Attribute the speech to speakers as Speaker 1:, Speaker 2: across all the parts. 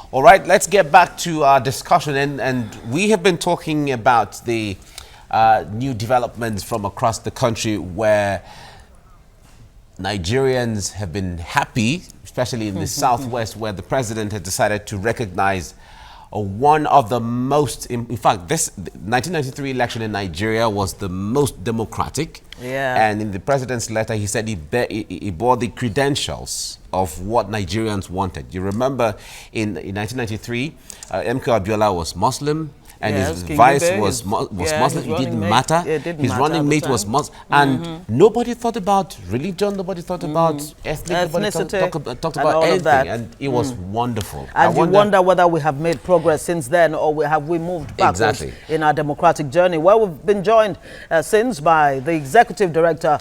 Speaker 1: All right, let's get back to our discussion. And we have been talking about the new developments from across the country where Nigerians have been happy, especially in the southwest, where the president has decided to recognize one of the most, in fact, this 1993 election in Nigeria was the most democratic.
Speaker 2: Yeah.
Speaker 1: And in the president's letter, he said he bore the credentials of what Nigerians wanted. You remember in 1993, MK Abiola was Muslim. And his vice was Muslim. It didn't matter. His running mate was Muslim. And nobody thought about religion. Nobody thought about ethnic. Nobody talked about anything. And it was wonderful.
Speaker 2: And you wonder whether we have made progress since then, or have we moved backwards in our democratic journey. Well, we've been joined since by the Executive Director,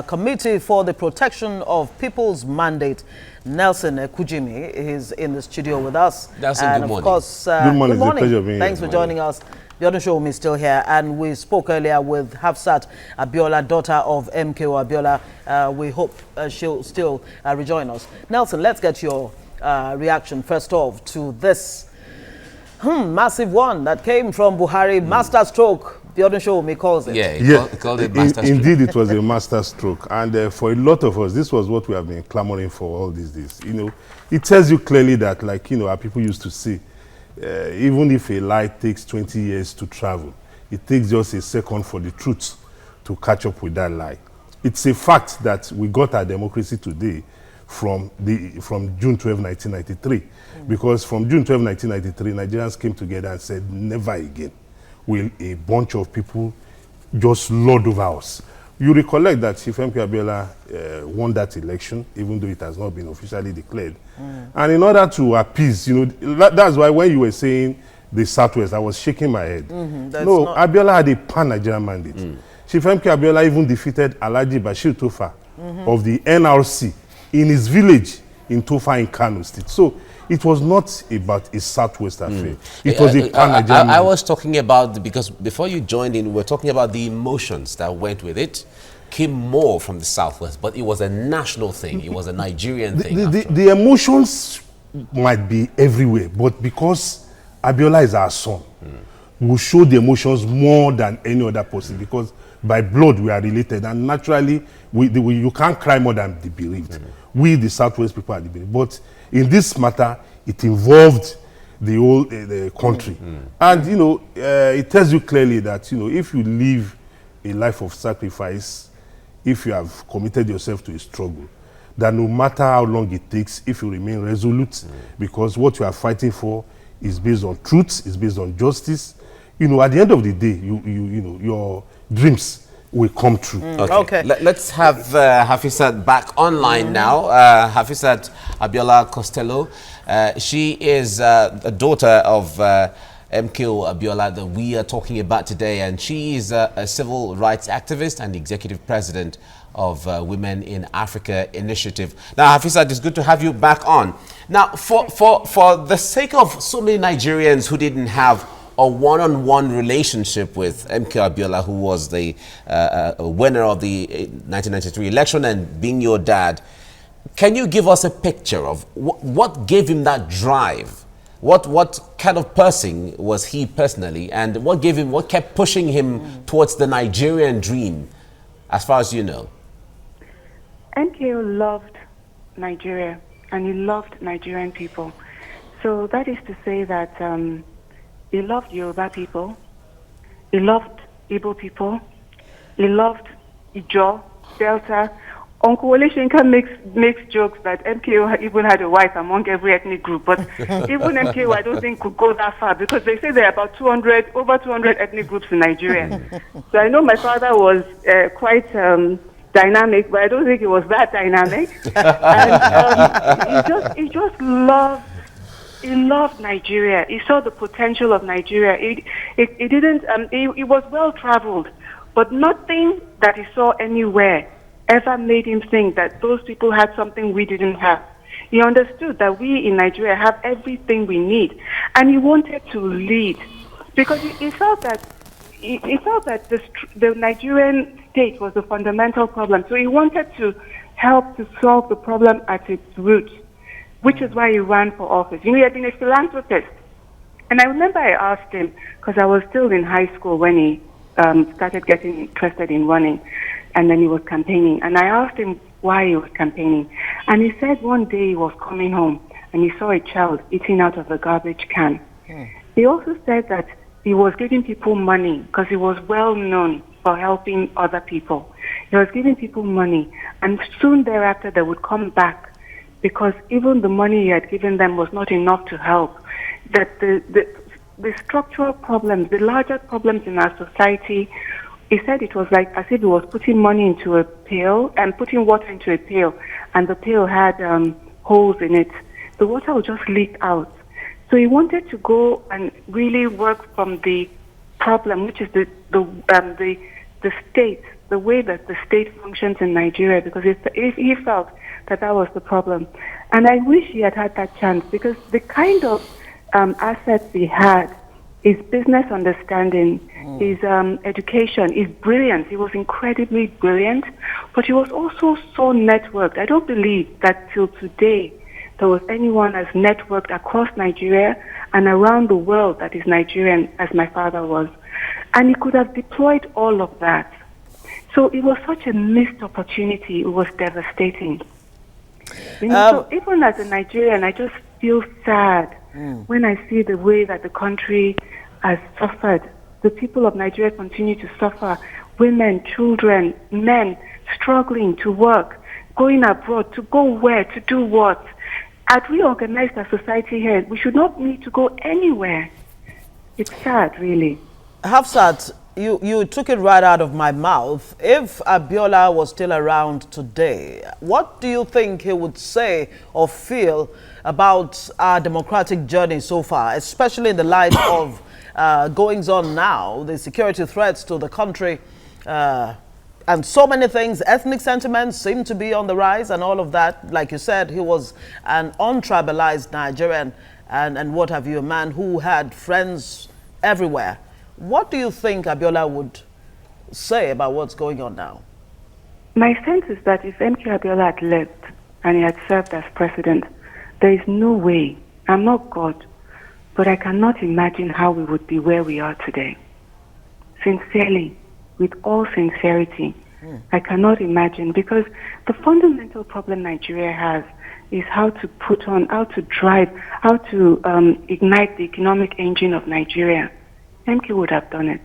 Speaker 2: Committee for the Protection of People's Mandate, Nelson Kujimi, is in the studio with us.
Speaker 1: Nelson,
Speaker 2: and
Speaker 1: good morning.
Speaker 2: Of course,
Speaker 3: good morning.
Speaker 2: Good morning.
Speaker 3: It's a pleasure being
Speaker 2: Thanks
Speaker 3: here.
Speaker 2: for joining us. The other show is still here, and we spoke earlier with Hafsat Abiola, daughter of MKO Abiola. We hope she'll still rejoin us. Nelson, let's get your reaction first off to this massive one that came from Buhari, masterstroke. The other show me calls it.
Speaker 1: Yeah, he called it masterstroke.
Speaker 3: Indeed, it was a masterstroke. And for a lot of us, this was what we have been clamoring for all these days. You know, it tells you clearly that, like, you know, our people used to say, even if a lie takes 20 years to travel, it takes just a second for the truth to catch up with that lie. It's a fact that we got our democracy today from June 12, 1993. Because from June 12, 1993, Nigerians came together and said, never again will a bunch of people just lord over us. You recollect that Chief MK Abiola won that election, even though it has not been officially declared. And in order to appease, you know, that's why when you were saying the Southwest, I was shaking my head. No, Abiola had a pan-Nigerian mandate. Chief MK Abiola even defeated Alhaji Bashir Tofa of the NRC in his village in Tofa in Kano State. So it was not about a Southwest affair. It was a pan-Nigerian.
Speaker 1: I was talking about, because before you joined in, we were talking about the emotions that went with it. Came more from the Southwest, but it was a national thing. It was a Nigerian thing.
Speaker 3: The emotions might be everywhere, but because Abiola is our son, we show the emotions more than any other person, because by blood we are related, and naturally you can't cry more than the bereaved. We, the Southwest people, are the bereaved. But in this matter, it involved the whole the country. And, you know, it tells you clearly that, you know, if you live a life of sacrifice, if you have committed yourself to a struggle, that no matter how long it takes, if you remain resolute, because what you are fighting for is based on truth, is based on justice, you know, at the end of the day, you know, your dreams will come true.
Speaker 1: Okay. Let's have Hafisat back online now. Hafisat Abiola Costello. She is a daughter of MKO Abiola that we are talking about today, and she is a civil rights activist and executive president of Women in Africa Initiative. Now, Hafisat, it's good to have you back on. Now, for the sake of so many Nigerians who didn't have a one-on-one relationship with MK Abiola, who was the winner of the 1993 election and being your dad, can you give us a picture of what gave him that drive? What kind of person was he personally, and what kept pushing him towards the Nigerian dream, as far as you know?
Speaker 4: MKO loved Nigeria, and he loved Nigerian people. So that is to say that he loved Yoruba people, he loved Igbo people, he loved Ijaw, Delta. Uncle Wole Soyinka makes jokes that MKO even had a wife among every ethnic group, but even MKO I don't think could go that far, because they say there are about over 200 ethnic groups in Nigeria. So I know my father was quite dynamic, but I don't think he was that dynamic. And he loved Nigeria. He saw the potential of Nigeria. He was well traveled, but nothing that he saw anywhere ever made him think that those people had something we didn't have. He understood that we in Nigeria have everything we need, and he wanted to lead, because he felt that the Nigerian state was the fundamental problem. So he wanted to help to solve the problem at its root. which is why he ran for office. You know, he had been a philanthropist. And I remember I asked him, because I was still in high school when he started getting interested in running, and then he was campaigning. And I asked him why he was campaigning. And he said one day he was coming home and he saw a child eating out of a garbage can. He also said that he was giving people money because he was well known for helping other people. He was giving people money, and soon thereafter they would come back because even the money he had given them was not enough to help. That the structural problems, the larger problems in our society, he said it was like as if he was putting money into a pail and putting water into a pail, and the pail had holes in it. The water would just leak out. So he wanted to go and really work from the problem, which is the state, the way that the state functions in Nigeria, because he felt that that was the problem. And I wish he had had that chance, because the kind of assets he had, his business understanding, his education, is brilliant. He was incredibly brilliant, but he was also so networked. I don't believe that till today there was anyone as networked across Nigeria and around the world that is Nigerian as my father was. And he could have deployed all of that. So it was such a missed opportunity. It was devastating. You know, so even as a Nigerian, I just feel sad when I see the way that the country has suffered. The people of Nigeria continue to suffer. Women, children, men struggling to work, going abroad, to go where, to do what. Had we organized our society here, we should not need to go anywhere. It's sad, really.
Speaker 2: Hafsat, you took it right out of my mouth. If Abiola was still around today, what do you think he would say or feel about our democratic journey so far, especially in the light of goings on now, the security threats to the country, and so many things? Ethnic sentiments seem to be on the rise and all of that. Like you said, he was an untribalized Nigerian and what have you, a man who had friends everywhere. What do you think Abiola would say about what's going on now?
Speaker 4: My sense is that if MK Abiola had lived and he had served as president, there is no way, I'm not God, but I cannot imagine how we would be where we are today. Sincerely, with all sincerity, I cannot imagine, because the fundamental problem Nigeria has is how to put on, how to drive, how to ignite the economic engine of Nigeria. MK would have done it.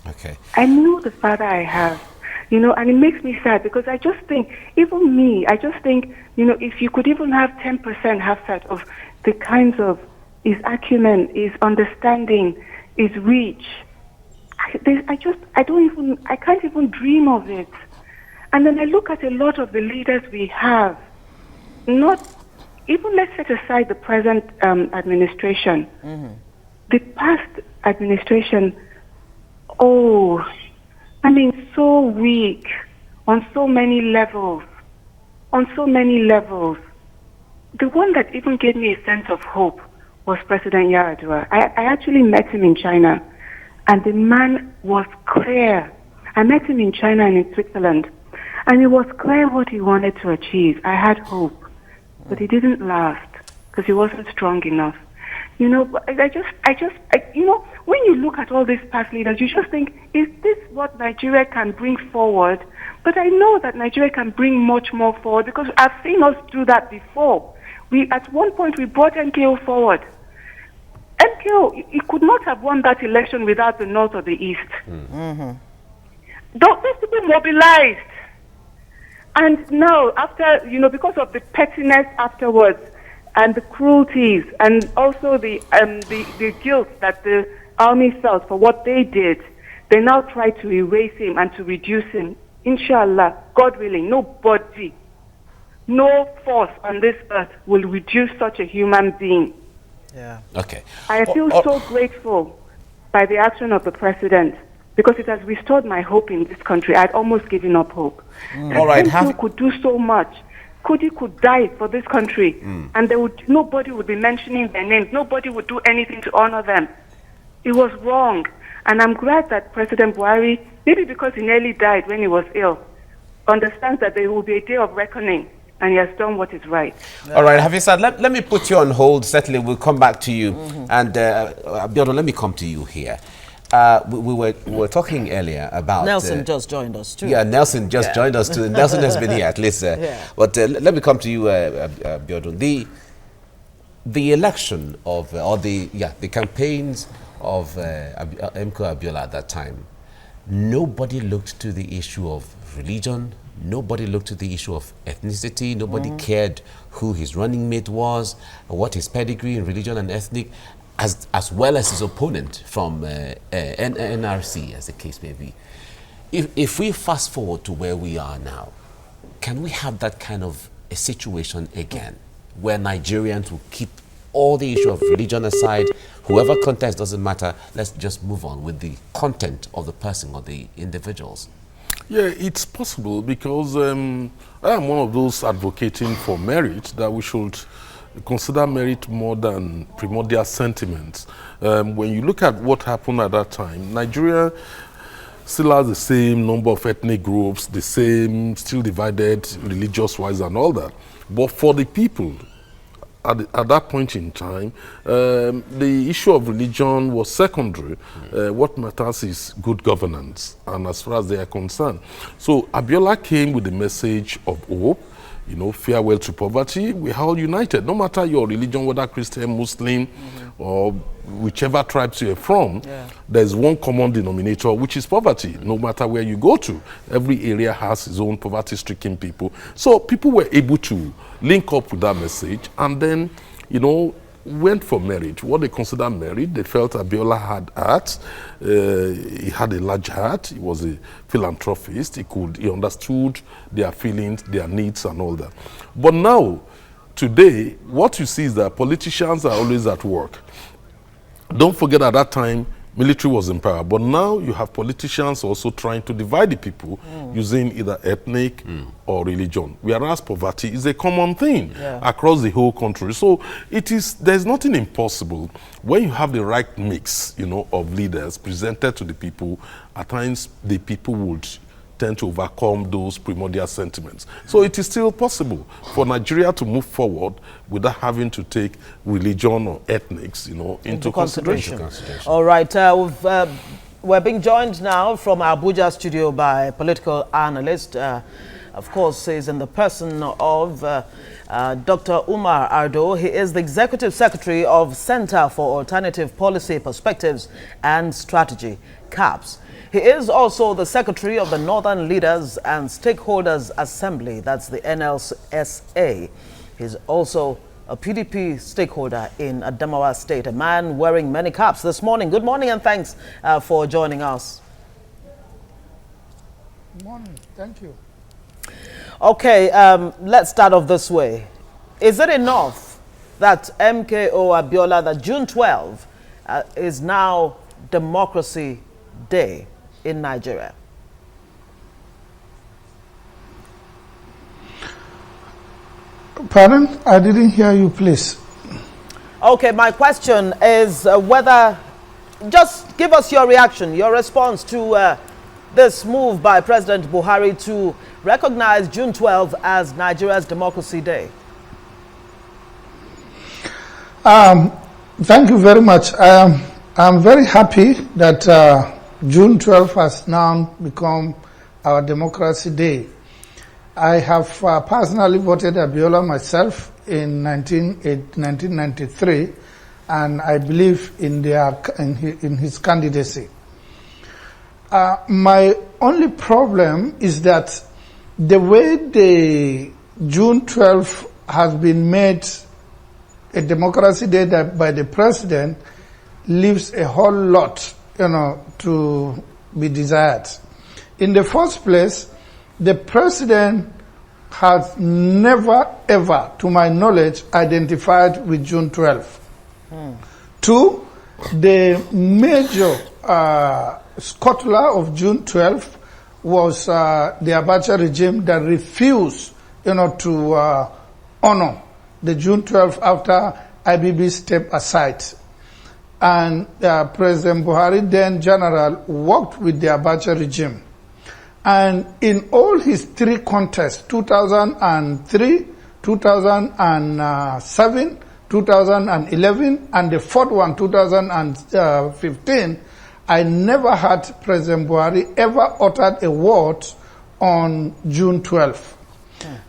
Speaker 1: Okay.
Speaker 4: I know the father I have, you know, and it makes me sad, because I just think, even me, I just think, you know, if you could even have 10% half of the kinds of his acumen, his understanding, his reach, I can't even dream of it. And then I look at a lot of the leaders we have, not even, let's set aside the present administration. The past administration, so weak on so many levels. The one that even gave me a sense of hope was President Yar'Adua. I actually met him in China, and the man was clear. I met him in China and in Switzerland, and it was clear what he wanted to achieve. I had hope, but it didn't last because he wasn't strong enough. You know, you know, when you look at all these past leaders, you just think, is this what Nigeria can bring forward? But I know that Nigeria can bring much more forward, because I've seen us do that before. At one point, we brought MKO forward. MKO, he could not have won that election without the North or the East. These people mobilized. And now, after, you know, because of the pettiness afterwards, and the cruelties, and also the guilt that the army felt for what they did, they now try to erase him and to reduce him. Inshallah, God willing, nobody, no force on this earth will reduce such a human being.
Speaker 2: Yeah.
Speaker 1: Okay.
Speaker 4: I feel so grateful by the action of the president, because it has restored my hope in this country. I'd almost given up hope.
Speaker 1: All right.
Speaker 4: MKO could do so much. Kudi could die for this country, and nobody would be mentioning their names. Nobody would do anything to honor them. It was wrong. And I'm glad that President Buhari, maybe because he nearly died when he was ill, understands that there will be a day of reckoning. and he has done what is right.
Speaker 1: All right, Hafizat, let me put you on hold. Certainly, we'll come back to you. And Abiodun, let me come to you here. We were talking earlier about...
Speaker 2: Nelson just joined us too.
Speaker 1: Yeah, Nelson just joined us too. Nelson has been here at least. But let me come to you, Abiodun. The election of, the campaigns of MKO Abiola at that time, nobody looked to the issue of religion. Nobody looked at the issue of ethnicity. Nobody cared who his running mate was, what his pedigree in religion and ethnic, as well as his opponent from NRC, as the case may be. If we fast forward to where we are now, can we have that kind of a situation again, where Nigerians will keep all the issue of religion aside, whoever contests doesn't matter, let's just move on with the content of the person or the individuals?
Speaker 3: Yeah, it's possible because I am one of those advocating for merit, that we should consider merit more than primordial sentiments. When you look at what happened at that time, Nigeria still has the same number of ethnic groups, the same, still divided religious-wise and all that. But for the people, at that point in time, the issue of religion was secondary. What matters is good governance, and as far as they are concerned. So Abiola came with the message of hope, farewell to poverty. We are all united, no matter your religion, whether Christian, Muslim, or whichever tribes you are from. There's one common denominator, which is poverty, no matter where you go to. Every area has its own poverty-stricken people. So people were able to link up with that message and then, went for merit. What they consider merit, they felt Abiola had heart. He had a large heart. He was a philanthropist. He understood their feelings, their needs and all that. But now, today, what you see is that politicians are always at work. Don't forget, at that time, military was in power. But now you have politicians also trying to divide the people using either ethnic or religion. Whereas poverty is a common thing across the whole country. So there's nothing impossible when you have the right mix, of leaders presented to the people. At times, the people would tend to overcome those primordial sentiments. So it is still possible for Nigeria to move forward without having to take religion or ethnics, into consideration.
Speaker 2: All right, we're being joined now from our Abuja studio by a political analyst. Of course, he's in the person of Dr. Umar Ardo. He is the Executive Secretary of Center for Alternative Policy Perspectives and Strategy, CAPS. He is also the Secretary of the Northern Leaders and Stakeholders Assembly, that's the NLSA. He's also a PDP stakeholder in Adamawa State, a man wearing many caps this morning. Good morning and thanks for joining us.
Speaker 5: Good morning. Thank you.
Speaker 2: Okay, let's start off this way. Is it enough that MKO Abiola, that June 12 is now Democracy Day in Nigeria?
Speaker 5: Pardon? I didn't hear you, please.
Speaker 2: Okay, my question is whether, just give us your reaction, your response to this move by President Buhari to recognize June 12 as Nigeria's Democracy Day.
Speaker 5: Thank you very much. I'm very happy that June 12 has now become our Democracy Day. I have personally voted Abiola myself in 1993, and I believe in his candidacy. My only problem is that the way the June 12 has been made a Democracy Day by the president leaves a whole lot, to be desired. In the first place, the president has never, ever, to my knowledge, identified with June 12. Two, the major scuttler of June 12 was the Abacha regime that refused, to honor the June 12 after IBB stepped aside. And President Buhari, then general, worked with the Abacha regime. And in all his three contests, 2003, 2007, 2011, and the fourth one, 2015, I never heard President Buhari ever uttered a word on June 12th.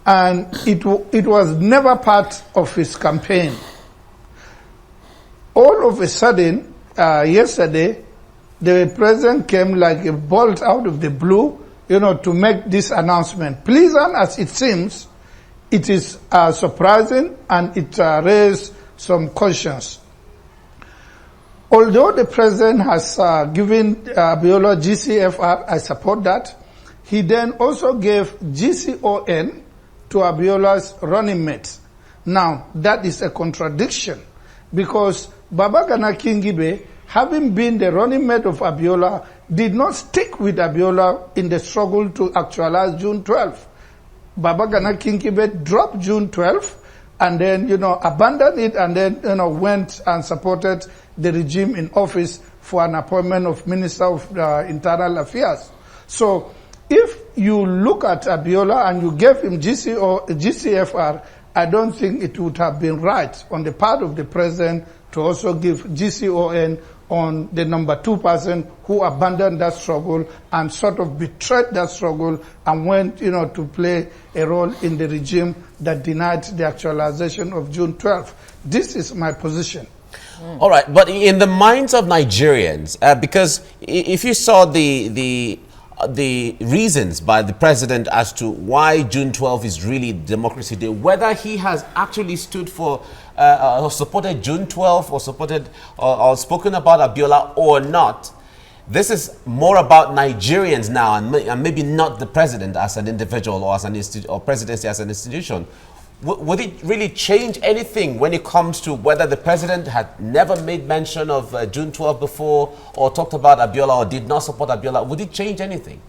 Speaker 5: And it was never part of his campaign. All of a sudden, yesterday, the president came like a bolt out of the blue, to make this announcement. Pleasant as it seems, it is surprising, and it raised some questions. Although the president has given Abiola GCFR, I support that. He then also gave GCON to Abiola's running mate. Now, that is a contradiction, because Babagana Kingibe, having been the running mate of Abiola, did not stick with Abiola in the struggle to actualize June 12th. Babagana Kingibe dropped June 12th and then, abandoned it, and then, went and supported the regime in office for an appointment of Minister of Internal Affairs. So, if you look at Abiola and you gave him GCFR, I don't think it would have been right on the part of the president to also give GCON on the number 2 person who abandoned that struggle and sort of betrayed that struggle and went, to play a role in the regime that denied the actualization of June 12th. This is my position.
Speaker 1: All right, but in the minds of Nigerians, because if you saw the reasons by the president as to why June 12th is really Democracy Day, whether he has actually stood for or supported June 12th or supported or spoken about Abiola or not, this is more about Nigerians now, and maybe not the president as an individual or as an or presidency as an institution. Would it really change anything when it comes to whether the president had never made mention of June 12 before, or talked about Abiola, or did not support Abiola? Would it change anything?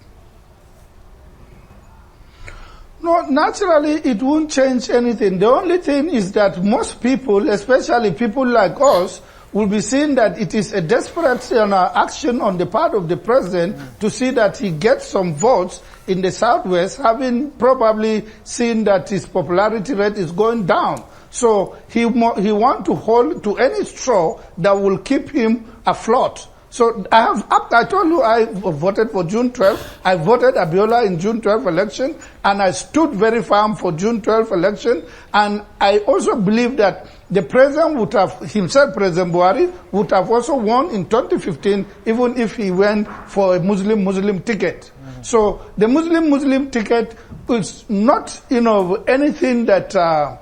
Speaker 5: No, naturally it won't change anything. The only thing is that most people, especially people like us, will be seeing that it is a desperate action on the part of the president to see that he gets some votes in the Southwest, having probably seen that his popularity rate is going down. So he wants to hold to any straw that will keep him afloat. So I told you I voted for June 12th. I voted Abiola in June 12th election, and I stood very firm for June 12th election. And I also believe that the president would have, himself, President Buhari, would have also won in 2015, even if he went for a Muslim ticket. So the Muslim ticket is not, anything that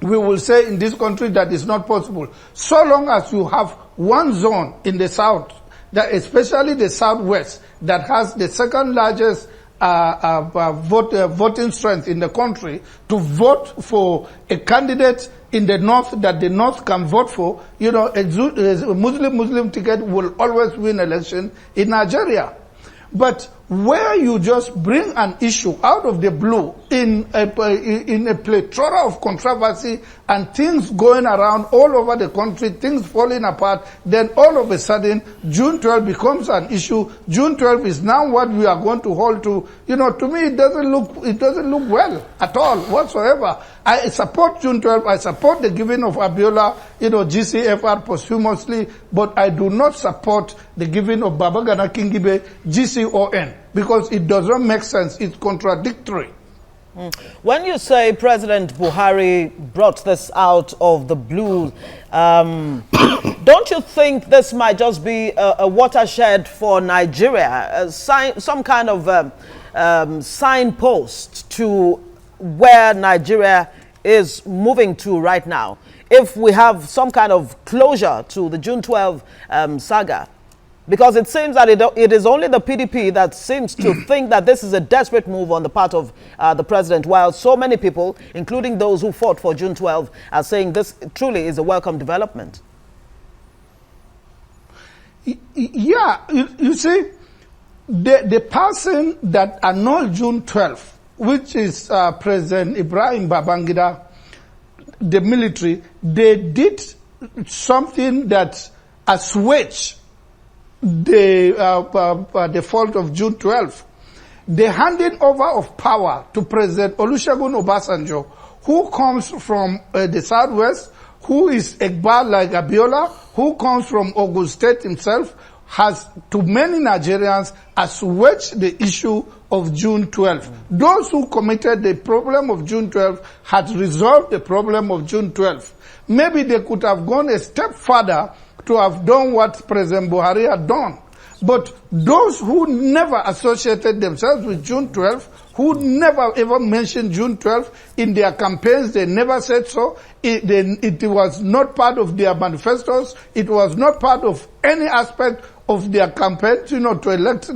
Speaker 5: we will say in this country that is not possible. So long as you have one zone in the South, that especially the Southwest, that has the second largest voting strength in the country, to vote for a candidate in the North that the North can vote for, a Muslim ticket will always win election in Nigeria. But where you just bring an issue out of the blue in a plethora of controversy and things going around all over the country, things falling apart, then all of a sudden June 12 becomes an issue. June 12 is now what we are going to hold to. To me it doesn't look well at all whatsoever. I support June 12. I support the giving of Abiola, GCFR posthumously, but I do not support the giving of Babagana Kingibe GCON, because it does not make sense. It's contradictory.
Speaker 2: When you say President Buhari brought this out of the blue, don't you think this might just be a watershed for Nigeria, some kind of signpost to where Nigeria is moving to right now? If we have some kind of closure to the June 12 saga, because it seems that it is only the PDP that seems to think that this is a desperate move on the part of the president, while so many people, including those who fought for June 12, are saying this truly is a welcome development.
Speaker 5: Yeah, you see, the person that annulled June 12, which is President Ibrahim Babangida, the military, they did something that assuaged the fault of June 12. The handing over of power to President Olusegun Obasanjo, who comes from the Southwest, who is Egba like Abiola, who comes from Ogun State himself, has to many Nigerians assuaged the issue of June 12. Those who committed the problem of June 12 had resolved the problem of June 12. Maybe they could have gone a step further to have done what President Buhari had done. But those who never associated themselves with June 12, who never ever mentioned June 12 in their campaigns, they never said so. It was not part of their manifestos. It was not part of any aspect of their campaign, to elect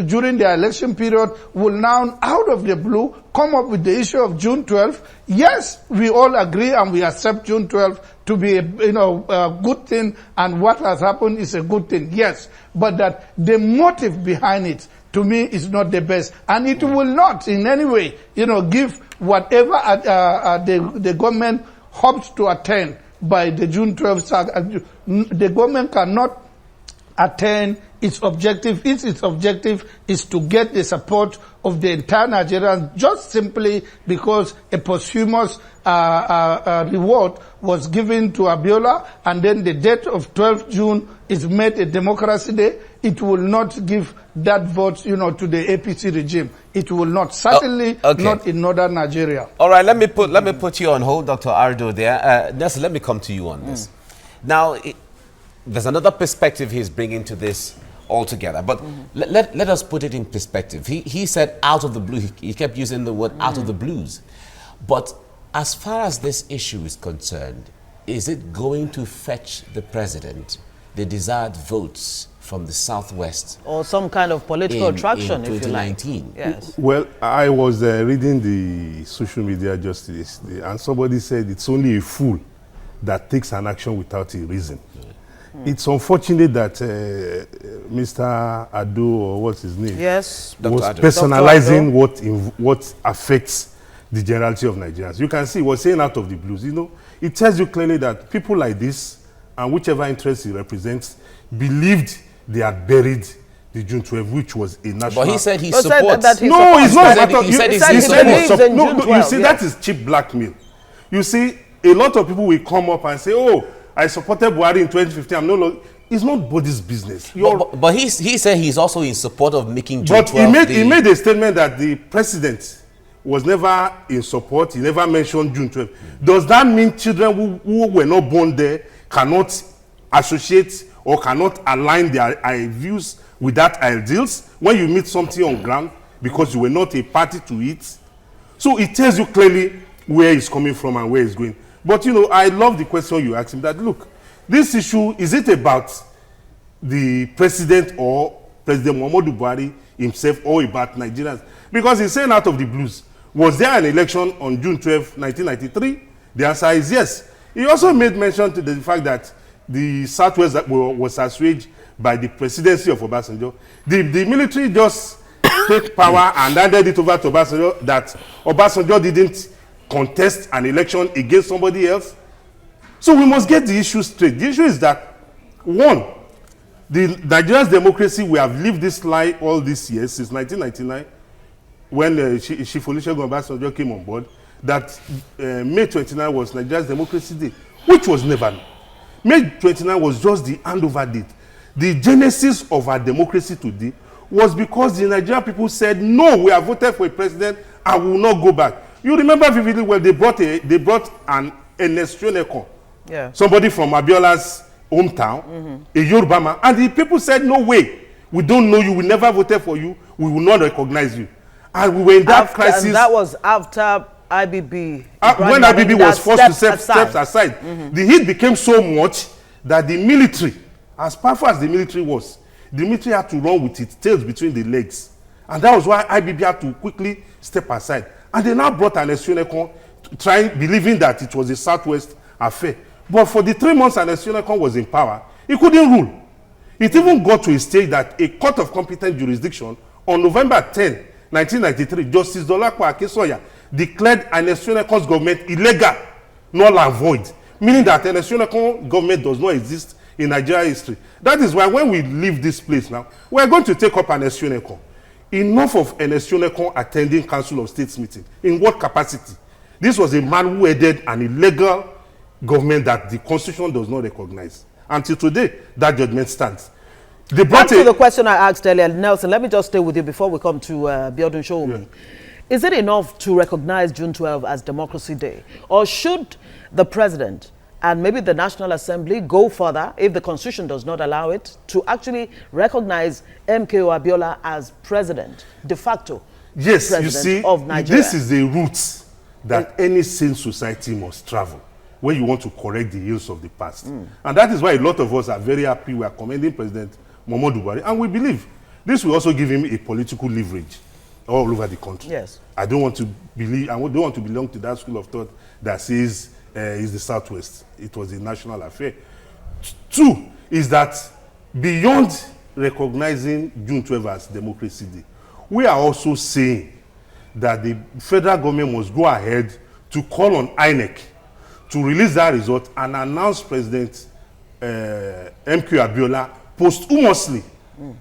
Speaker 5: during their election period, will now, out of the blue, come up with the issue of June 12. Yes, we all agree and we accept June 12 to be a good thing, and what has happened is a good thing. Yes, but that the motive behind it, to me, is not the best, and it will not in any way, give whatever the government hopes to attain by the June 12 saga. The government cannot attain its objective. Its objective is to get the support of the entire Nigerians, just simply because a posthumous reward was given to Abiola, and then the date of 12th June is made a democracy day. It will not give that vote, to the APC regime. It will not. Certainly not in northern Nigeria.
Speaker 1: All right, let me put you on hold, Dr. Ardo there. Nelson, let me come to you on this. Now, there's another perspective he's bringing to this altogether, but let us put it in perspective. He said out of the blue. He kept using the word out of the blues. But as far as this issue is concerned, is it going to fetch the president the desired votes from the Southwest?
Speaker 2: Or some kind of political traction,
Speaker 1: in
Speaker 2: if you like.
Speaker 1: 2019?
Speaker 2: Yes.
Speaker 3: Well, I was reading the social media just yesterday, and somebody said it's only a fool that takes an action without a reason. It's unfortunate that Mr. Ado, or what's his name?
Speaker 2: Yes.
Speaker 3: Was
Speaker 2: Dr.
Speaker 3: personalizing what affects the generality of Nigerians. You can see, he was saying out of the blues. It tells you clearly that people like this, and whichever interest he represents, believed they had buried the June 12, which was a national.
Speaker 1: But he said he supports.
Speaker 3: No, it's not.
Speaker 1: He said he
Speaker 3: supports. You see, that is cheap blackmail. You see, a lot of people will come up and say, "Oh, I supported Buhari in 2015. I'm no longer." It's not body's business.
Speaker 1: But he said he's also in support of making June 12.
Speaker 3: But he made a statement that the president was never in support. He never mentioned June 12. Does that mean children who were not born there cannot associate or cannot align their views with that ideals when you meet something on ground because you were not a party to it? So it tells you clearly where it's coming from and where it's going. But I love the question you asked him, that look, this issue, is it about the president or President Muhammadu Buhari himself, or about Nigerians? Because he's saying out of the blues. Was there an election on June 12, 1993? The answer is yes. He also made mention to the fact that the Southwest was assuaged by the presidency of Obasanjo. The military just took power and handed it over to Obasanjo, that Obasanjo didn't contest an election against somebody else. So we must get the issue straight. The issue is that, one, the Nigeria's democracy, we have lived this lie all these years, since 1999, when Chief Olusegun Obasanjo came on board, that May 29 was Nigeria's Democracy Day, which was never. May 29 was just the handover date. The genesis of our democracy today was because the Nigerian people said, no, we have voted for a president and we will not go back. You remember vividly well, they brought an Enestrioneko, somebody from Abiola's hometown, a Yoruba man, and the people said, no way, we don't know you, we never voted for you, we will not recognize you. And we were in that crisis.
Speaker 2: And that was after IBB.
Speaker 3: When IBB was forced to step aside. The heat became so much that the military, as powerful as the military was, the military had to run with its tails between the legs. And that was why IBB had to quickly step aside. And they now brought an Enestrioneko, believing that it was a Southwest affair. But for the 3 months an Enestrioneko was in power, he couldn't rule. It even got to a stage that a court of competent jurisdiction on November 10, 1993, Justice Dolapo Akinsoya declared Enestroneko's government illegal, null and void, meaning that Enestrioneko government does not exist in Nigeria history. That is why when we leave this place now, we are going to take up Enestrioneko. enough of Ernest Shonekan attending Council of States meeting. In what capacity? This was a man who headed an illegal government that the Constitution does not recognize. Until today, that judgment stands.
Speaker 2: Back to the question I asked earlier, Nelson, let me just stay with you before we come to Biodun Shoumi. Yeah. Is it enough to recognize June 12 as Democracy Day? Or should the president and maybe the National Assembly go further, if the Constitution does not allow it, to actually recognize MKO Abiola as president, de facto president,
Speaker 3: you see,
Speaker 2: of Nigeria?
Speaker 3: This is the route that any sane society must travel when you want to correct the ills of the past. And that is why a lot of us are very happy we are commending President Muhammadu Buhari, and we believe this will also give him a political leverage all over the country.
Speaker 2: Yes.
Speaker 3: I don't want to belong to that school of thought that says it's the Southwest. It was a national affair. Two is that beyond recognizing June 12 as Democracy Day, we are also saying that the federal government must go ahead to call on INEC to release that result and announce President MK Abiola posthumously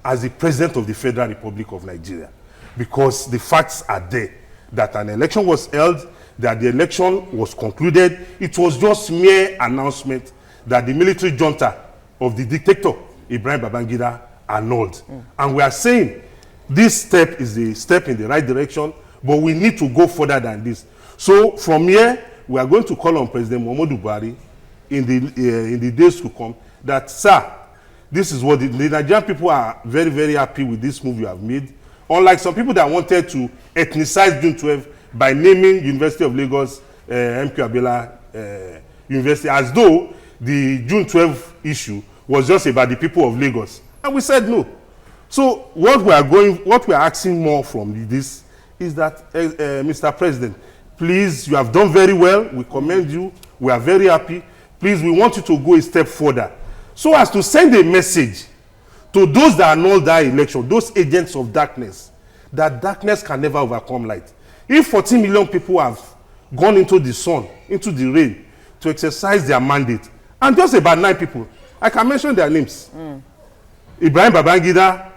Speaker 3: as the President of the Federal Republic of Nigeria. Because the facts are there, that an election was held, that the election was concluded. It was just mere announcement that the military junta of the dictator, Ibrahim Babangida, annulled. And we are saying this step is a step in the right direction, but we need to go further than this. So from here, we are going to call on President Muhammadu Buhari in the days to come that, sir, this is what the Nigerian people are very, very happy with this move you have made. Unlike some people that wanted to ethnicize June 12 by naming University of Lagos MK Abiola University, as though the June 12 issue was just about the people of Lagos. And we said no. So what we are asking more from this is that, Mr. President, please, you have done very well. We commend you. We are very happy. Please, we want you to go a step further, so as to send a message to those that annulled that election, those agents of darkness, that darkness can never overcome light. If 14 million people have gone into the sun, into the rain, to exercise their mandate, and just about 9 people, I can mention their names. Ibrahim Babangida,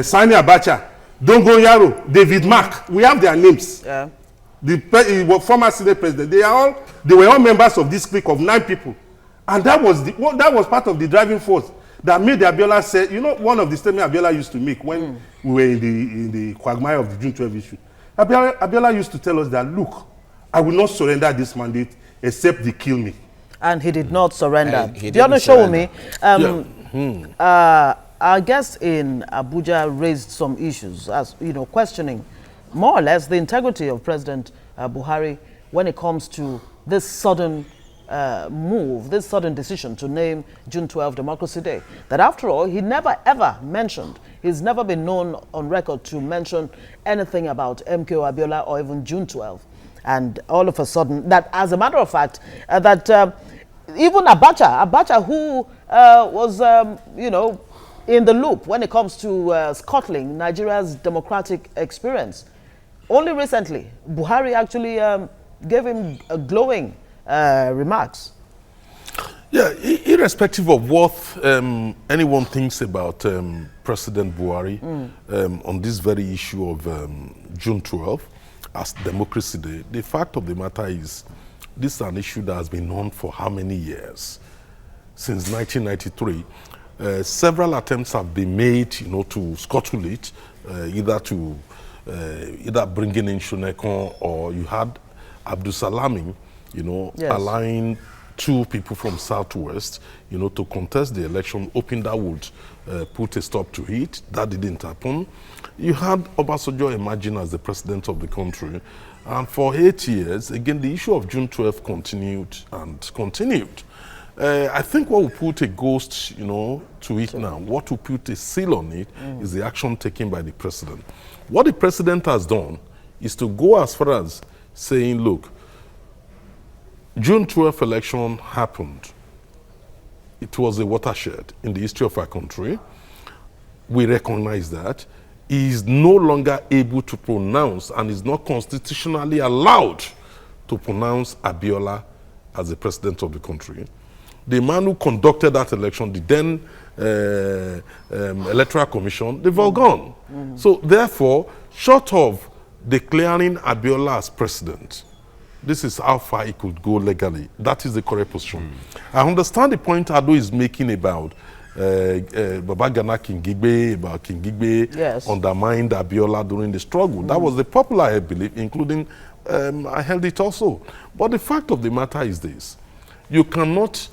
Speaker 3: Sani Abacha, Dongo Yaro, David Mark, we have their names.
Speaker 2: Yeah.
Speaker 3: The former Senate president, they were all members of this clique of 9 people. And that was part of the driving force that made Abiola say, you know, one of the statements Abiola used to make when we were in the quagmire of the June 12 issue. Abiola used to tell us that, look, I will not surrender this mandate except they kill me.
Speaker 2: And he did not surrender.
Speaker 1: He
Speaker 2: Do you want to show me?
Speaker 3: Yeah.
Speaker 2: Our guest in Abuja raised some issues, as you know, questioning more or less the integrity of President Buhari when it comes to this sudden move, this sudden decision to name June 12 Democracy Day. That after all, he never ever mentioned, he's never been known on record to mention anything about MKO Abiola or even June 12. And all of a sudden, that as a matter of fact, that even Abacha who was, you know, in the loop when it comes to scuttling Nigeria's democratic experience, only recently, Buhari actually gave him a glowing remarks.
Speaker 6: Yeah, irrespective of what anyone thinks about President Buhari on this very issue of June 12 as Democracy Day, the fact of the matter is this is an issue that has been on for how many years? Since 1993. Several attempts have been made, you know, to scuttle it, either bringing in Shonekan, or you had Abdul Salami, you know,
Speaker 2: yes,
Speaker 6: allowing 2 people from Southwest, you know, to contest the election, hoping that would put a stop to it. That didn't happen. You had Obasanjo emerging as the president of the country, and for 8 years, again, the issue of June 12 continued and continued. I think what will put a ghost, you know, to it now, what will put a seal on it is the action taken by the president. What the president has done is to go as far as saying, look, June 12 election happened. It was a watershed in the history of our country. We recognize that. He is no longer able to pronounce and is not constitutionally allowed to pronounce Abiola as the president of the country. The man who conducted that election, the then Electoral Commission, they've all gone. So therefore, short of declaring Abiola as president, this is how far it could go legally. That is the correct position. I understand the point Ado is making about Babagana Kingigbe, about Kingigbe undermined Abiola during the struggle. That was the popular belief, including I held it also. But the fact of the matter is this: you cannot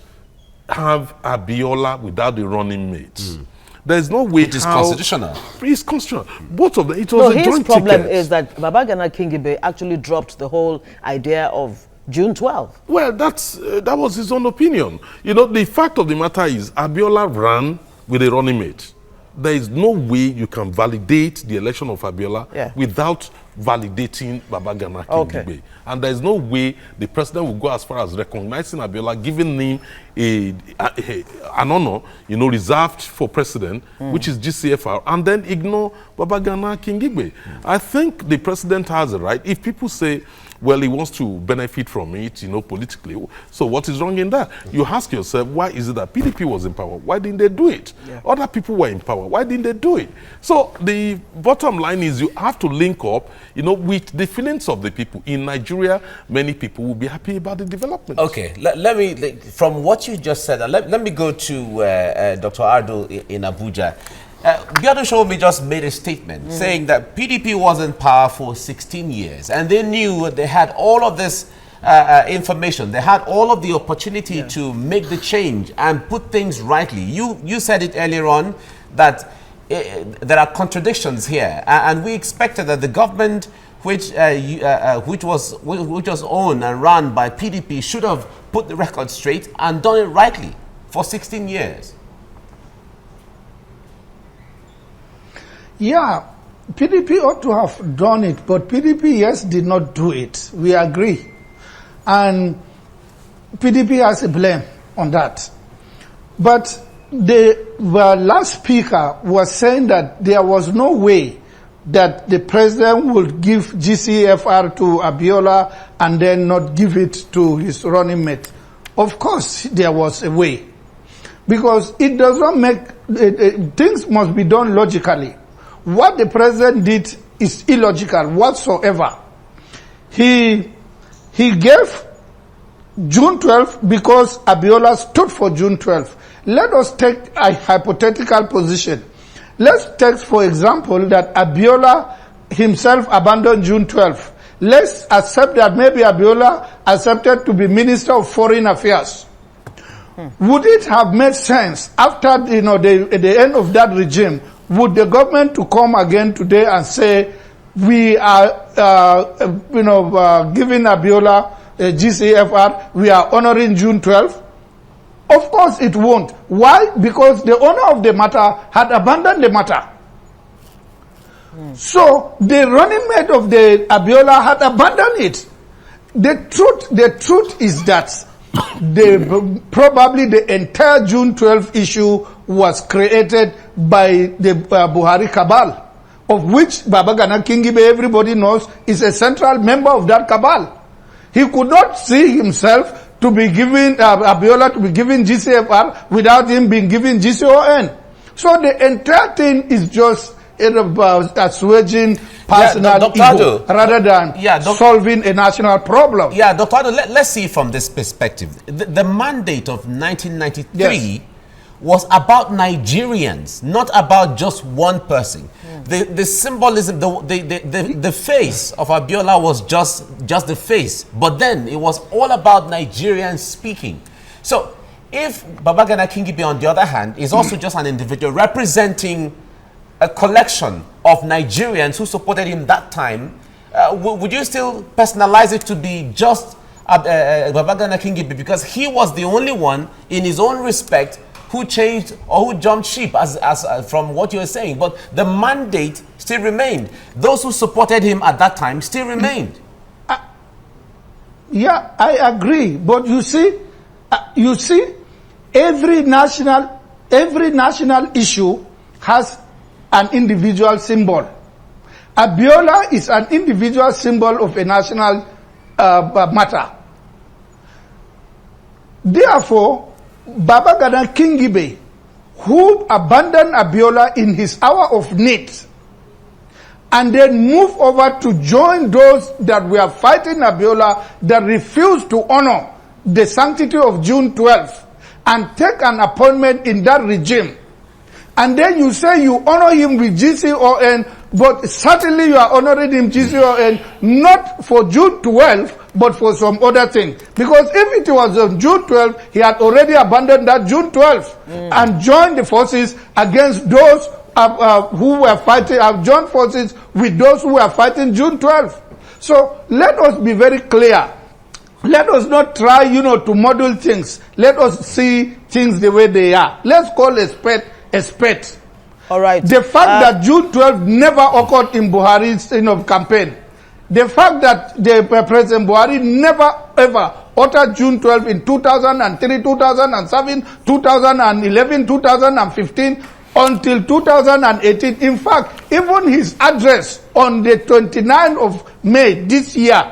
Speaker 6: have Abiola without the running mates. There's no way.
Speaker 1: It is constitutional.
Speaker 6: It's constitutional. Both of them. It was a
Speaker 2: his
Speaker 6: joint
Speaker 2: problem
Speaker 6: ticket.
Speaker 2: is that Babagana Kingibe actually dropped the whole idea of June 12th.
Speaker 6: Well, that was his own opinion. You know, the fact of the matter is Abiola ran with a running mate. There is no way you can validate the election of Abiola without validating Babagana Kingibe. And there is no way the president will go as far as recognizing Abiola, giving him an honor, you know, reserved for president, which is GCFR, and then ignore Babagana Kingibe. I think the president has a right. If people say, well, he wants to benefit from it, you know, politically. So what is wrong in that? You ask yourself, why is it that PDP was in power? Why didn't they do it? Other people were in power. Why didn't they do it? So the bottom line is you have to link up, you know, with the feelings of the people. In Nigeria, many people will be happy about the development.
Speaker 1: Okay, let me, from what you just said, let me go to Dr. Ardo in Abuja. Biodun Shomi just made a statement saying that PDP was in power for 16 years and they knew they had all of this information. They had all of the opportunity to make the change and put things rightly. You said it earlier on that there are contradictions here, and we expected that the government which was owned and run by PDP should have put the record straight and done it rightly for 16 years.
Speaker 5: Yeah, PDP ought to have done it, but PDP, yes, did not do it. We agree. And PDP has a blame on that. But the last speaker was saying that there was no way that the president would give GCFR to Abiola and then not give it to his running mate. Of course, there was a way. Because it does not make, things must be done logically. What the president did is illogical whatsoever. He gave June 12th because Abiola stood for June 12th. Let us take a hypothetical position. Let's take, for example, that Abiola himself abandoned June 12th. Let's accept that maybe Abiola accepted to be Minister of Foreign Affairs. Would it have made sense after, you know, the end of that regime? Would the government to come again today and say, we are, giving Abiola GCFR, we are honoring June 12th? Of course it won't. Why? Because the owner of the matter had abandoned the matter. So the running mate of the Abiola had abandoned it. The truth is that probably the entire June 12th issue was created by the Buhari cabal, of which Babagana Kingibe, everybody knows, is a central member of that cabal. He could not see himself to be given, Abiola to be given GCFR without him being given GCON. So the entire thing is just about assuaging personal ego rather than solving a national problem.
Speaker 1: Yeah, Dr. Ado, let's see from this perspective. The mandate of 1993 was about Nigerians, not about just one person. The symbolism, the face of Abiola was just the face, but then it was all about Nigerians speaking. So if Babagana Kingibe, on the other hand, is also just an individual representing a collection of Nigerians who supported him that time, would you still personalize it to be just Babagana Kingibe, because he was the only one in his own respect who changed or who jumped ship, as from what you're saying? But the mandate still remained. Those who supported him at that time still remained.
Speaker 5: Yeah, I agree. But you see, every national issue has an individual symbol. Abiola is an individual symbol of a national matter. Therefore, Babagana Kingibe, who abandoned Abiola in his hour of need and then move over to join those that were fighting Abiola that refused to honor the sanctity of June 12th and take an appointment in that regime. And then you say you honor him with GCON, but certainly you are honoring him GCON not for June 12th, but for some other thing. Because if it was on June 12th, he had already abandoned that June 12th and joined the forces against those who were fighting, joined forces with those who were fighting June 12th. So let us be very clear. Let us not try, to model things. Let us see things the way they are. Let's call a spade.
Speaker 2: All right.
Speaker 5: The fact that June 12th never occurred in Buhari's campaign, the fact that President Buhari never ever uttered June 12th in 2003, 2007, 2011, 2015, until 2018. In fact, even his address on the 29th of May this year,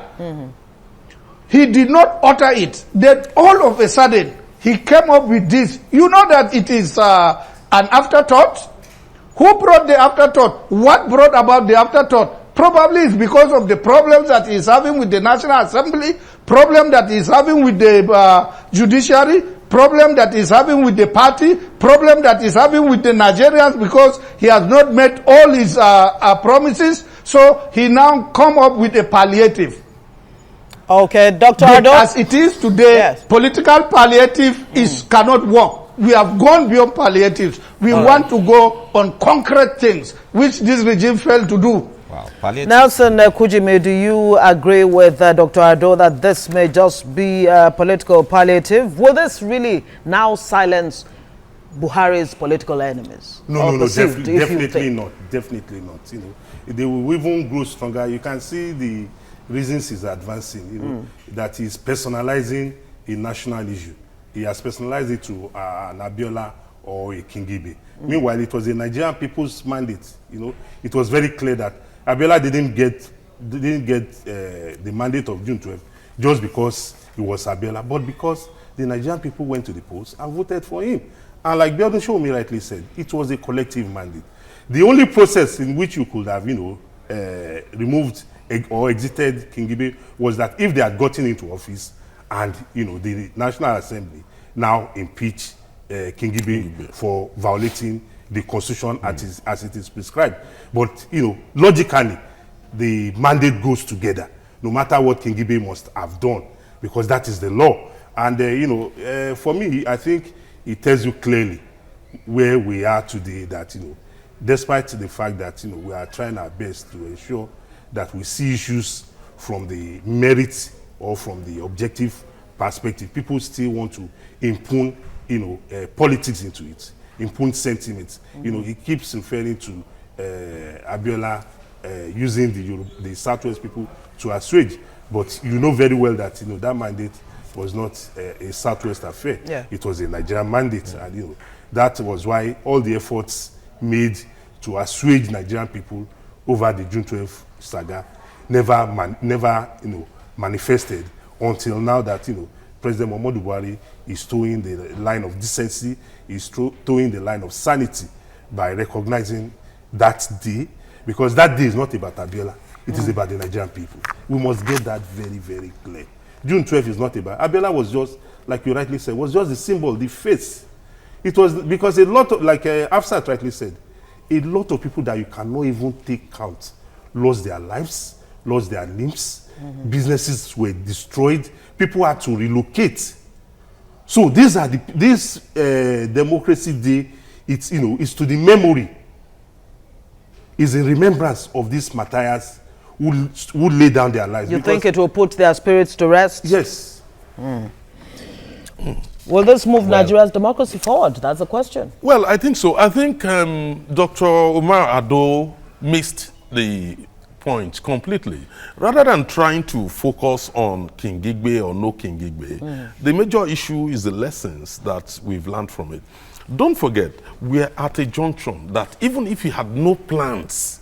Speaker 5: he did not utter it. Then all of a sudden, he came up with this. You know that it is an afterthought? Who brought the afterthought? What brought about the afterthought? Probably it's because of the problems that he's having with the National Assembly, problem that he's having with the judiciary, problem that he's having with the party, problem that he's having with the Nigerians because he has not met all his promises. So he now come up with a palliative.
Speaker 2: Okay, Dr.
Speaker 5: But
Speaker 2: Ado.
Speaker 5: as it is today,
Speaker 2: yes,
Speaker 5: political palliative cannot work. We have gone beyond palliatives. We want to go on concrete things, which this regime failed to do.
Speaker 1: Wow.
Speaker 2: Nelson Kujime, do you agree with Dr. Ado that this may just be political palliative? Will this really now silence Buhari's political enemies?
Speaker 3: No, definitely not. Definitely not. They will even grow stronger. You can see the reasons he's advancing. That he's personalizing a national issue. He has personalized it to an Abiola or a Kingibe. Meanwhile, it was a Nigerian people's mandate. It was very clear that Abiola didn't get the mandate of June 12th just because he was Abiola, but because the Nigerian people went to the polls and voted for him. And like Biodun Shomi rightly said, it was a collective mandate. The only process in which you could have, removed or exited Kingibe was that if they had gotten into office and, the National Assembly now impeach Kingibe for violating the constitution as it is prescribed. But, logically, the mandate goes together, no matter what Kingibe must have done, because that is the law. And, for me, I think it tells you clearly where we are today, that, despite the fact that, we are trying our best to ensure that we see issues from the merits or from the objective perspective, people still want to impugn, politics into it, impugn sentiments. He keeps referring to Abiola using the Southwest people to assuage, but you know very well that that mandate was not a Southwest affair.
Speaker 2: Yeah.
Speaker 3: It was a Nigerian mandate, and that was why all the efforts made to assuage Nigerian people over the June 12th saga never manifested until now that President Muhammadu Buhari is towing the line of decency, is towing the line of sanity by recognizing that day, because that day is not about Abiola, it is about the Nigerian people. We must get that very, very clear. June 12th is not about Abiola. Was just, like you rightly said, was just the symbol, the face. It was because a lot of, like Afsat rightly said, a lot of people that you cannot even take count lost their lives, lost their limbs, businesses were destroyed, people had to relocate. So these are this Democracy Day. It's it's to the memory, is in remembrance of these martyrs who lay down their lives.
Speaker 2: You think it will put their spirits to rest?
Speaker 3: Yes.
Speaker 2: Will this move Nigeria's democracy forward? That's the question.
Speaker 6: Well, I think so. I think Dr. Umar Ado missed the point completely. Rather than trying to focus on Kingigbe or no Kingigbe, the major issue is the lessons that we've learned from it. Don't forget, we're at a junction that even if you had no plans,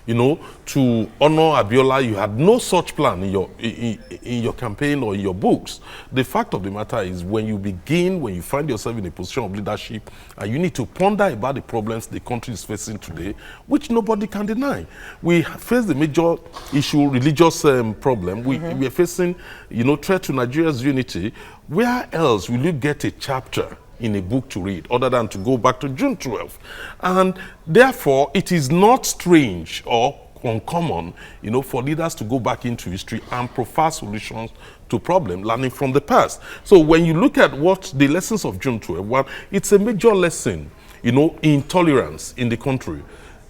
Speaker 6: to honor Abiola. You had no such plan in your campaign or in your books. The fact of the matter is, when you find yourself in a position of leadership, and you need to ponder about the problems the country is facing today, which nobody can deny. We face the major issue, religious problem. We are facing, threat to Nigeria's unity. Where else will you get a chapter in a book to read other than to go back to June 12th? And therefore, it is not strange or uncommon, for leaders to go back into history and profile solutions to problems, learning from the past. So when you look at what the lessons of June 12th, well, it's a major lesson, in tolerance in the country.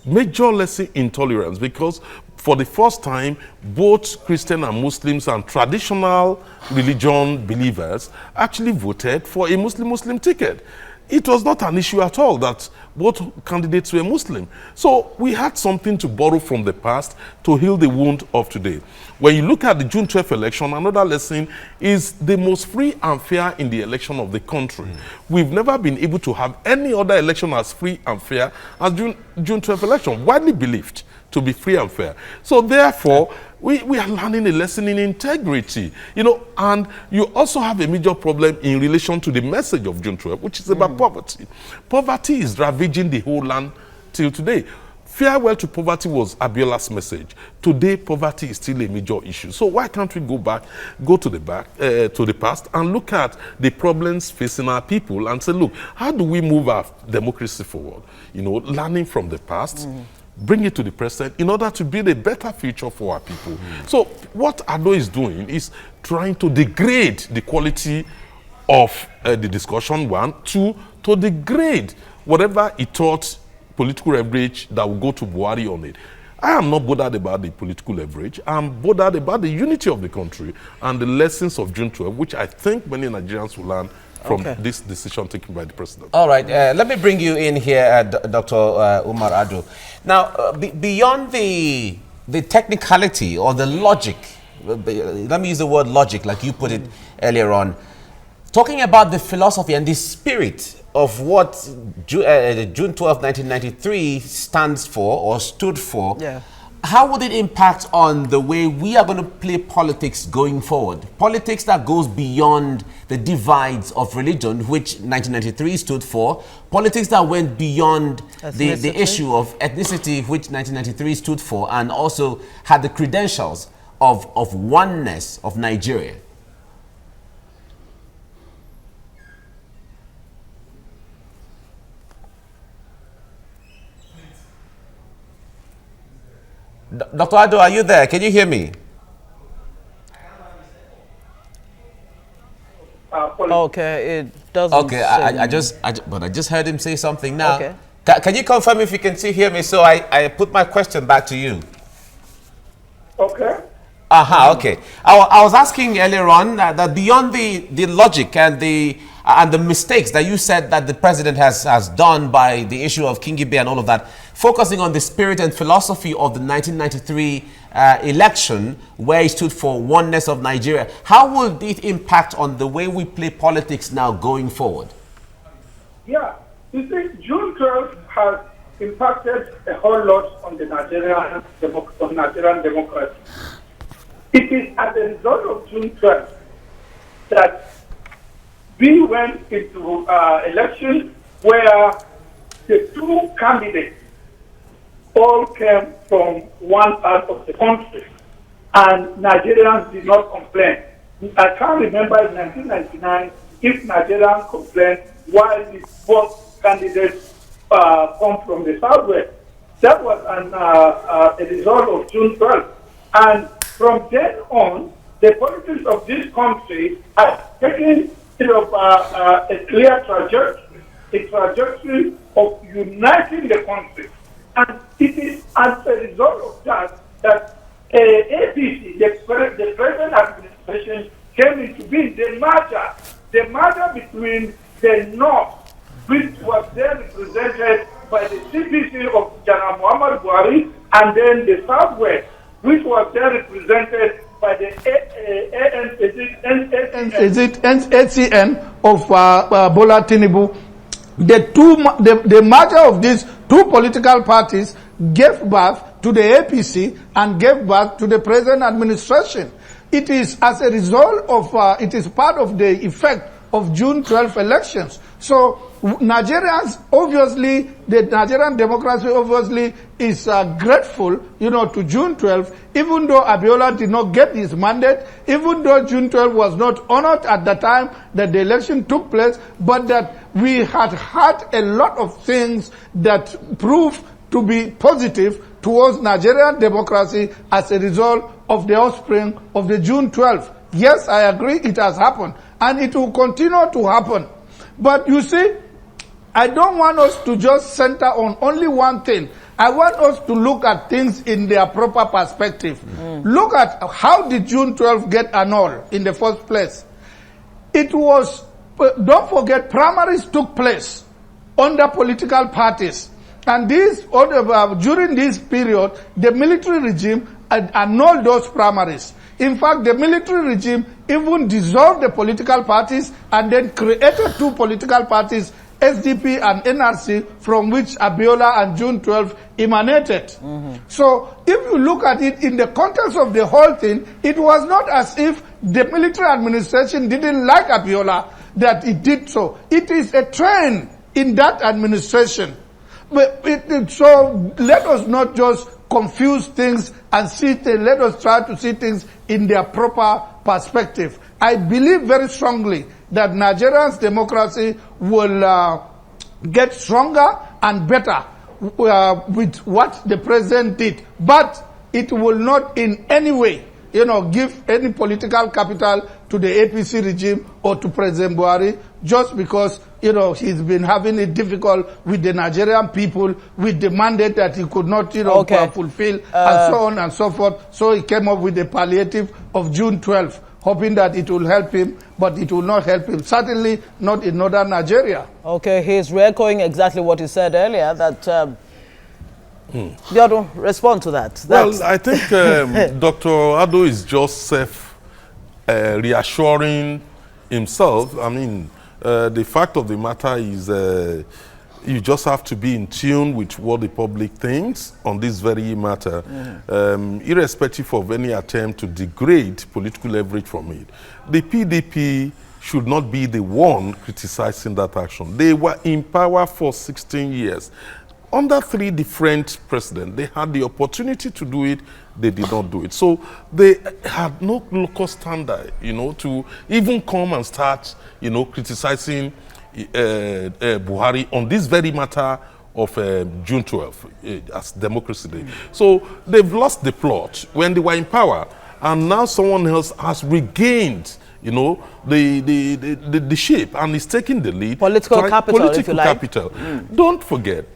Speaker 6: Major lesson in tolerance, because for the first time, both Christian and Muslims and traditional religion believers actually voted for a Muslim ticket. It was not an issue at all that both candidates were Muslim. So we had something to borrow from the past to heal the wound of today. When you look at the June 12th election, another lesson is the most free and fair in the election of the country. We've never been able to have any other election as free and fair as June 12th election, widely believed to be free and fair. So therefore, we are learning a lesson in integrity, and you also have a major problem in relation to the message of June 12th, which is about poverty. Poverty is ravaging the whole land till today. Farewell to poverty was Abiola's message. Today, poverty is still a major issue. So why can't we go to the past and look at the problems facing our people and say, look, how do we move our democracy forward? Learning from the past, bring it to the present in order to build a better future for our people. So what Ado is doing is trying to degrade the quality of the discussion, one. Two, to degrade whatever he thought political leverage that will go to Buhari on it. I am not bothered about the political leverage. I'm bothered about the unity of the country and the lessons of June 12, which I think many Nigerians will learn from this decision taken by the president. All right,
Speaker 1: let me bring you in here, Dr. Umar Ado. Now, beyond the technicality or the logic, let me use the word logic like you put it earlier on, talking about the philosophy and the spirit of what June 12, 1993 stands for or stood for, how would it impact on the way we are going to play politics going forward? Politics that goes beyond the divides of religion, which 1993 stood for. Politics that went beyond the issue of ethnicity, which 1993 stood for, and also had the credentials of oneness of Nigeria. Dr. Ado, are you there? Can you hear me?
Speaker 2: Okay, it doesn't.
Speaker 1: Okay, I just heard him say something now. Okay. Can you confirm if you can still hear me? So I put my question back to you.
Speaker 7: Okay.
Speaker 1: Okay. I was asking earlier on that beyond the logic and the mistakes that you said that the president has done by the issue of Kingibe and all of that, focusing on the spirit and philosophy of the 1993 election, where he stood for oneness of Nigeria, how will it impact on the way we play politics now going forward?
Speaker 7: Yeah, you see, June 12th has impacted a whole lot on the Nigerian democracy. It is as a result of June 12th that we went into elections where the two candidates all came from one part of the country, and Nigerians did not complain. I can't remember in 1999 if Nigerians complained why these both candidates come from the southwest. That was a result of June 12th. And from then on, the politics of this country has taken a clear trajectory of uniting the country. And it is as a result of that APC, the present administration, came into being. The merger between the North, which was then represented by the TVC of General Muhammad Buhari, and then the Southwest, which was then represented by the
Speaker 5: ACN of Bola Tinubu. The merger of these two political parties gave birth to the APC and gave back to the present administration. It is as a result of, it is part of the effect of June 12 elections. So Nigerians, obviously, the Nigerian democracy obviously is grateful, to June 12, even though Abiola did not get his mandate, even though June 12 was not honored at the time that the election took place, but that we had had a lot of things that proved to be positive towards Nigerian democracy as a result of the offspring of the June 12. Yes, I agree, it has happened, and it will continue to happen. But you see, I don't want us to just center on only one thing. I want us to look at things in their proper perspective. Look at how did June 12 get annulled in the first place. It was, don't forget, primaries took place under political parties. And during this period, the military regime annulled those primaries. In fact, the military regime even dissolved the political parties and then created two political parties, SDP and NRC, from which Abiola and June 12 emanated. So if you look at it in the context of the whole thing, it was not as if the military administration didn't like Abiola, that it did so. It is a trend in that administration. But so let us not just confuse things and let us try to see things in their proper perspective. I believe very strongly that Nigeria's democracy will get stronger and better with what the president did. But it will not in any way, give any political capital to the APC regime or to President Buhari just because, he's been having it difficult with the Nigerian people, with the mandate that he could not, fulfill, and so on and so forth. So he came up with the palliative of June 12, hoping that it will help him, but it will not help him. Certainly not in northern Nigeria. Okay,
Speaker 2: he's re-echoing exactly what he said earlier, that Biodu, respond to that.
Speaker 6: Well, I think Dr. Ado is just reassuring himself. I mean, the fact of the matter is you just have to be in tune with what the public thinks on this very matter, irrespective of any attempt to degrade political leverage from it. The PDP should not be the one criticizing that action. They were in power for 16 years. Under 3 different presidents, they had the opportunity to do it, they did not do it. So they had no local standard, to even come and start, criticizing Buhari on this very matter of June 12 as Democracy Day. So they've lost the plot when they were in power, and now someone else has regained, the ship and is taking the lead.
Speaker 2: Political capital, if you like.
Speaker 6: Capital. Don't forget,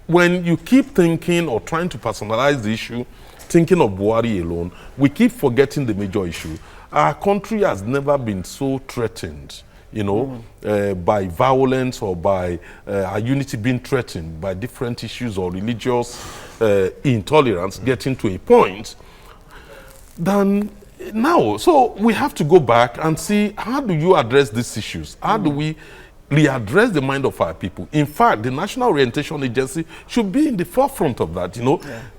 Speaker 6: when you keep thinking or trying to personalize the issue, thinking of Buhari alone, we keep forgetting the major issue. Our country has never been so threatened, by violence or by our unity being threatened by different issues or religious intolerance getting to a point than now. So we have to go back and see, how do you address these issues? How do we readdress the mind of our people? In fact, the National Orientation Agency should be in the forefront of that.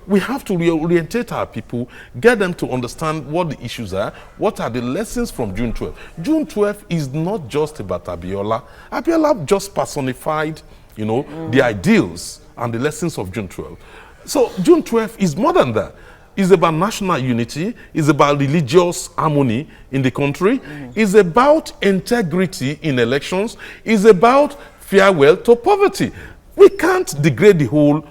Speaker 6: We have to reorientate our people, get them to understand what the issues are, what are the lessons from June 12. June 12 is not just about Abiola. Abiola just personified, the ideals and the lessons of June 12. So June 12 is more than that. It's about national unity. It's about religious harmony in the country. It's about integrity in elections. It's about farewell to poverty. We can't degrade the whole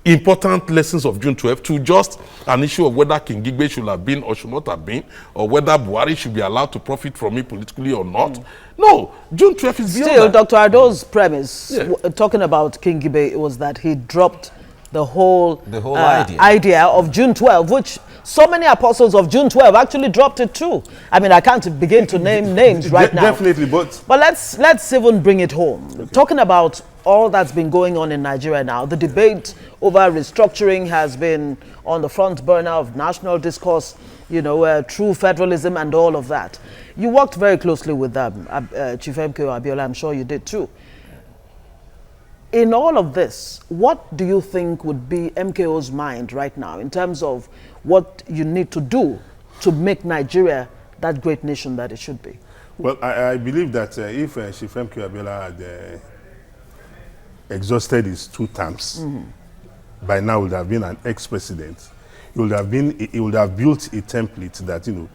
Speaker 6: important lessons of June 12 to just an issue of whether King Gigbe should have been or should not have been, or whether Buhari should be allowed to profit from it politically or not. No, June 12 is beyond
Speaker 2: Still,
Speaker 6: that.
Speaker 2: Dr. Ado's premise, talking about King Gigbe, was that he dropped the whole idea of June 12, which so many apostles of June 12 actually dropped it too. I mean, I can't begin to name names right now.
Speaker 3: Definitely, but
Speaker 2: let's even bring it home. Okay. Talking about all that's been going on in Nigeria now, the debate over restructuring has been on the front burner of national discourse, true federalism and all of that. You worked very closely with Chief MKO Abiola, I'm sure you did too. In all of this, what do you think would be MKO's mind right now in terms of what you need to do to make Nigeria that great nation that it should be?
Speaker 3: Well, I believe that if Chief MKO Abiola had exhausted his 2 terms, by now he would have been an ex-president. He would have built a template that, you know,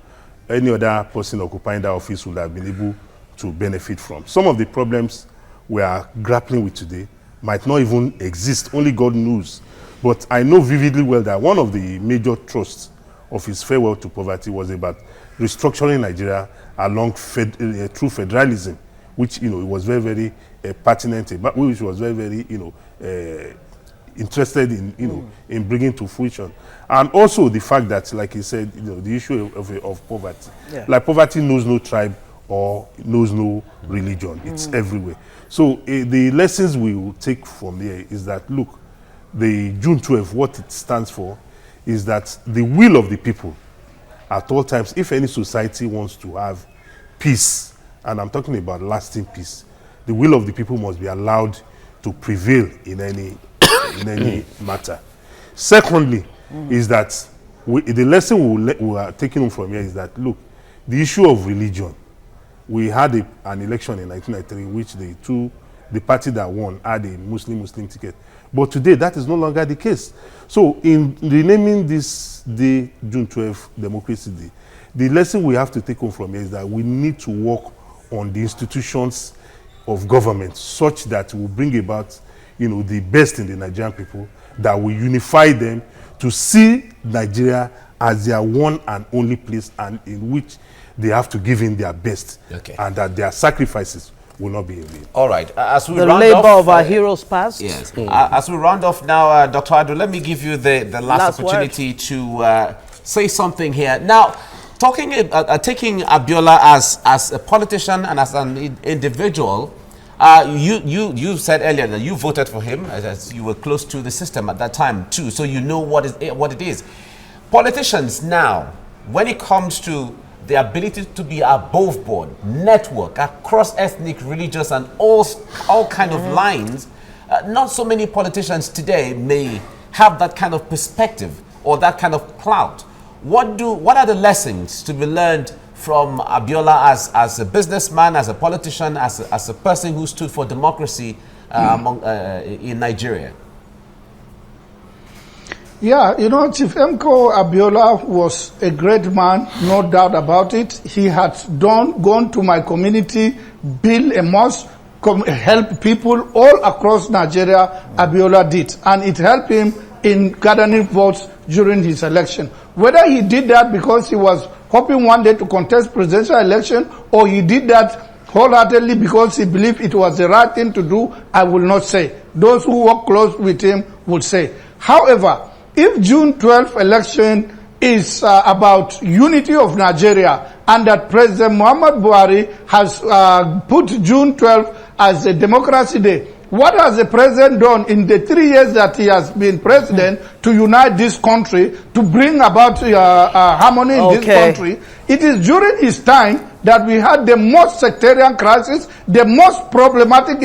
Speaker 3: any other person occupying that office would have been able to benefit from. Some of the problems we are grappling with today might not even exist, only God knows. But I know vividly well that one of the major thrusts of his farewell to poverty was about restructuring Nigeria along through federalism, which, you know, it was very, very pertinent, but which was very, very, you know, interested in, you know, in bringing to fruition. And also the fact that, like he said, you know, the issue of poverty. Yeah. Like, poverty knows no tribe or knows no religion. It's everywhere. So the lessons we will take from here is that, look, the June 12th, what it stands for is that the will of the people at all times, if any society wants to have peace, and I'm talking about lasting peace, the will of the people must be allowed to prevail in any matter. Secondly, is that the lesson we are taking home from here is that, look, the issue of religion, we had an election in 1993 which the party that won had a Muslim ticket. But today, that is no longer the case. So in renaming this day, June 12th, Democracy Day, the lesson we have to take home from here is that we need to work on the institutions of government such that will bring about, you know, the best in the Nigerian people, that will unify them to see Nigeria as their one and only place, and in which they have to give in their best, and that their sacrifices will not be in vain.
Speaker 1: All right. As we
Speaker 2: the
Speaker 1: round
Speaker 2: labor
Speaker 1: off,
Speaker 2: of our heroes past.
Speaker 1: Yes. As we round off now, Dr. Adu, let me give you the last opportunity to say something here. Now, taking Abiola as a politician and as an individual, you said earlier that you voted for him as you were close to the system at that time too, so you know what it is. Politicians now, when it comes to the ability to be above board, network across ethnic, religious, and all kind of lines, not so many politicians today may have that kind of perspective or that kind of clout. What are the lessons to be learned from Abiola as a businessman, as a politician, as a person who stood for democracy in Nigeria?
Speaker 5: Yeah, you know, Chief MKO Abiola was a great man, no doubt about it. He had gone to my community, build a mosque, help people all across Nigeria. Abiola did, and it helped him in gathering votes during his election. Whether he did that because he was hoping one day to contest presidential election, or he did that wholeheartedly because he believed it was the right thing to do, I will not say. Those who work close with him would say. However, if June 12th election is about unity of Nigeria, and that President Muhammad Buhari has put June 12th as a democracy day, what has the president done in the 3 years that he has been president to unite this country, to bring about harmony in this country? It is during his time that we had the most sectarian crisis, the most problematic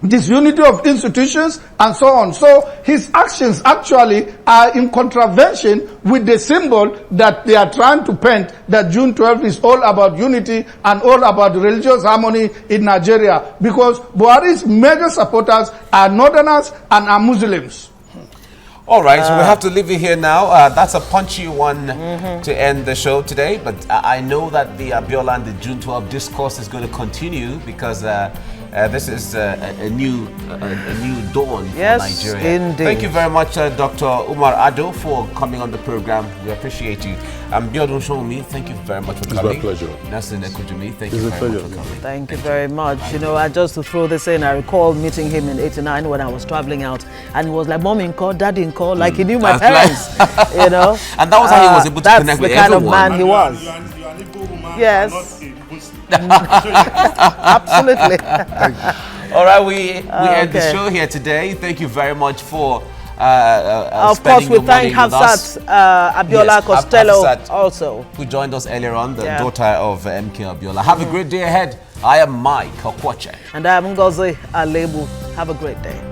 Speaker 5: disunity of institutions, and so on. So his actions actually are in contravention with the symbol that they are trying to paint, that June 12th is all about unity and all about religious harmony in Nigeria, because Buhari's major supporters are northerners and are Muslims.
Speaker 1: All right, so we have to leave it here now. That's a punchy one to end the show today, but I know that the Abiola and the June 12 discourse is going to continue, because this is a new dawn for Nigeria.
Speaker 2: Indeed.
Speaker 1: Thank you very much, Dr. Umar Ado, for coming on the program. We appreciate you. Biodun Shomi, thank you very much for coming.
Speaker 6: It's my pleasure.
Speaker 1: Nasrin Ekujumi, thank you very much for coming.
Speaker 2: Thank you very much. You know, just to throw this in, I recall meeting him in '89 when I was traveling out, and he was like, "Mom in call, Dad in call," like he knew my parents. You know,
Speaker 1: and that was how he was able to connect with everyone.
Speaker 2: That's the kind of man he was. Yes. Absolutely.
Speaker 1: All right, we end the show here today. Thank you very much for
Speaker 2: Of course, we thank Hafsat Abiola Costello
Speaker 1: Hafsat,
Speaker 2: also,
Speaker 1: who joined us earlier on, the daughter of MK Abiola. Have a great day ahead. I am Mike Okwache.
Speaker 2: And I am Ngozi Alebu. Have a great day.